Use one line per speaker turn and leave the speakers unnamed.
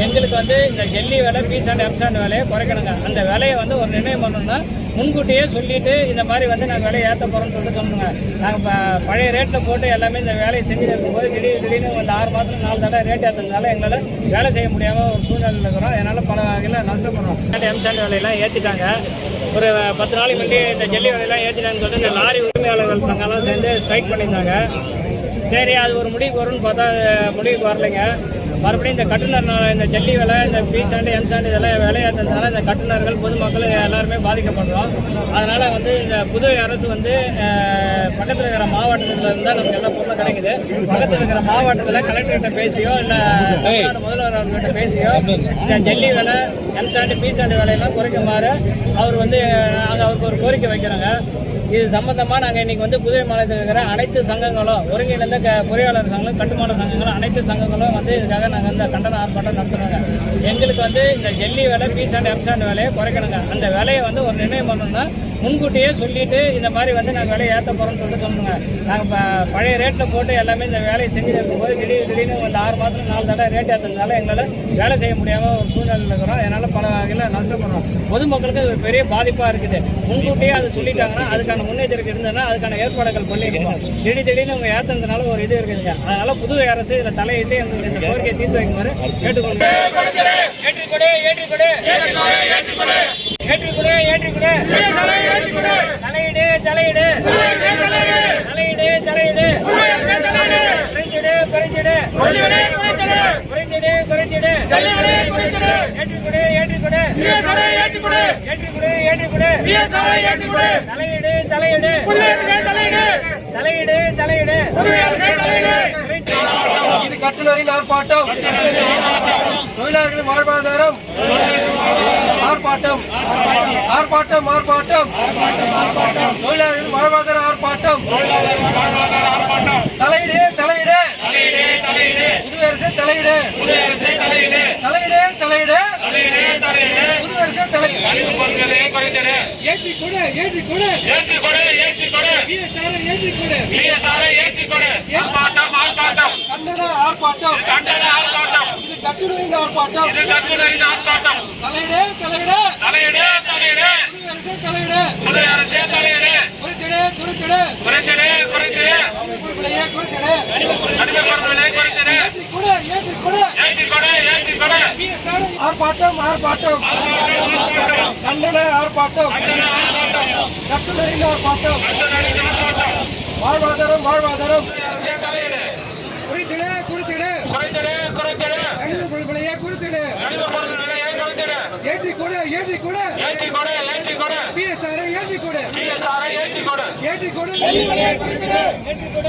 எங்களுக்கு வந்து இந்த ஜல்லி விலை பீஸ் அண்ட் எம்சாண்ட் விலையை குறைக்கணுங்க. அந்த விலையை வந்து ஒரு நிர்ணயம் பண்ணணும்னா முன்கூட்டியே சொல்லிவிட்டு இந்த மாதிரி வந்து நாங்கள் விலையை ஏற்ற போகிறோம்னு சொல்லிட்டு சொன்னோங்க. நாங்கள் பழைய ரேட்டில் போட்டு எல்லாமே இந்த வேலையை செஞ்சுட்டு இருக்கும்போது திடீர்னு ஒரு 6 மாதத்துல 4 தடவை ரேட் ஏற்றதுனால எங்களால் வேலை செய்ய முடியாமல் ஒரு சூழ்நிலையில் இருக்கிறோம். அதனால் பல வகையில் நஷ்டப்படுறோம். எம்சாண்ட் விலையெல்லாம் ஏற்றிட்டாங்க. ஒரு 10 நாளைக்கு முன்னாடி இந்த ஜல்லி விலையெல்லாம் ஏற்றிட்டாங்கன்னு சொல்லிட்டு இந்த லாரி உரிமையாளர்கள் சங்கம்லாம் சேர்ந்து ஸ்ட்ரைக் பண்ணியிருந்தாங்க. சரி, அது ஒரு முடிவுக்கு வரும்னு பார்த்தா முடிவுக்கு வரலைங்க. மறுபடியும் இந்த கட்டுனர் இந்த ஜல்லி விலை, இந்த பீஸ் அண்ட் எம்சாண்ட் இதெல்லாம் விலையேற்றதுனால இந்த கட்டுனர்கள் பொதுமக்கள் எல்லாருமே பாதிக்கப்படுறோம். அதனால் வந்து இந்த புது அரசு வந்து பக்கத்தில் இருக்கிற மாவட்டத்தில் இருந்தால் நமக்கு எல்லா பொருளும் கிடைக்குது. பக்கத்தில் இருக்கிற மாவட்டத்தில் கலெக்டர்கிட்ட பேசியோ இல்லை தமிழ்நாடு முதல்வர் அவர்கிட்ட பேசியோ இந்த ஜல்லி விலை, எம்சாண்ட், பீஸ் அண்ட் விலையெல்லாம் குறைக்குமாறு அவர் வந்து நாங்கள் அவருக்கு ஒரு கோரிக்கை வைக்கிறோங்க. இது சம்பந்தமாக நாங்கள் இன்றைக்கி வந்து புதுவை மாநிலத்தில் இருக்கிற அனைத்து சங்கங்களும், ஒருங்கிணைந்த பொறியாளர் சங்கங்களும், கட்டுமான சங்கங்களும், அனைத்து சங்கங்களும் வந்து இதுக்காக நாங்கள் இந்த கண்டன ஆர்ப்பாட்டம் நடத்துகிறோங்க. எங்களுக்கு வந்து இந்த ஜல்லி விலை, பீஸ் அண்ட் எம்சாண்ட் விலையை குறைக்கணுங்க. அந்த விலையை வந்து ஒரு நிர்ணயம் பண்ணணும்னா முன்கூட்டியே சொல்லிவிட்டு இந்த மாதிரி வந்து நாங்கள் விலையை ஏற்ற போகிறோம்னு சொல்லிட்டு சொன்னோங்க. நாங்கள் பழைய ரேட்டில் போட்டு எல்லாமே இந்த வேலையை செஞ்சுட்டு இருக்கும்போது திடீர்னு ஒரு 6 மாதத்துல 4 தடவை ரேட் ஏற்றதுனால எங்களால் வேலை செய்ய முடியாமல் ஒரு சூழ்நிலையில் இருக்கிறோம். அதனால் பல வகையில் நஷ்டப்படுறோம். பொதுமக்களுக்கு அது ஒரு பெரிய பாதிப்பாக இருக்குது. முன்கூட்டியே அதை சொல்லிட்டாங்கன்னா அதுக்கான முன்னெச்சரிக்கை இருந்ததுன்னா அதுக்கான ஏற்பாடுகள் பண்ணியிருக்கோம். திடீர்னு அவங்க ஏற்றுறதுனால ஒரு இது இருக்குதுங்க. அதனால் புதுவை அரசு இதில் தலையிட்டு எங்களுக்கு இந்த கோரிக்கையை தீர்த்து வைக்குமாறு கேட்டுக்கொள்கிறேன். தலையிடு தலையிடு தலையிடு தலையிடு குறைஞ்சிடு குறைஞ்சிடு குறைஞ்சிடு குறைஞ்சிடு ஏற்றுக்கொடு ஏற்றுக்கொடு ஏற்றுக்கொடு ஏற்றுக்கொடு தலையிடு தலையிடு தலையிடு தலையிடு.
இது கட்டுநரின் ஆர்ப்பாட்டம், தொழிலாளர்களின் வாழ்வாதாரம் ஆர்ப்பாட்டம், ஆர்ப்பாட்டம் ஆர்ப்பாட்டம், தொழிலாளர்களின் வாழ்வாதார ஆர்ப்பாட்டம். தலையிடு தலையிடு புதுவை அரசு தலையிடு தலையிடு தலையிடு புதுவை அரசு தலையிடு. ஏற்றிக்கொடு ஏற்றிக்கொடு ஏற்றிக்கொடு ஏற்றிக்கொடு ஆர்ப்பாட்டம் ஆர்ப்பாட்டம் கண்டன ஆர்ப்பாட்டம் கண்டன ஆர்ப்பாட்டம். இது கட்டுரையின் ஆர்ப்பாட்டம், இது கட்டுரையின் ஆர்ப்பாட்டம். தலையிடு தலையிடு தலையிடு தலையிடு புதுவை அரசு தலையிடு குறிச்சிடு குறிச்சிடு குறிச்சிடு குறிச்சிடு விலையை குறிச்சிடு விலை குறிச்சிடு ஏற்றிக்கொடு ஏற்றிக்கொடு ஏற்றிக்கொடு ஏற்றிக்கொடு. ஆர்ப்பாட்டம் ஆர்ப்பாட்டம் கண்டன ஆர்ப்பாட்டம் கட்டுரையின் ஆர்ப்பாட்டம். வாழ்வாதாரம் வாழ்வாதாரம் குறித்திடு குறித்திடு விலையை குறித்திடு ஏற்றிக்கொடு ஏற்றிக்கொடு பிஎஸ்ஆரை ஏற்றிக்கொடு ஏற்றிக்கொடு ஏற்றிக்கொடு ஏற்றிக்கொடு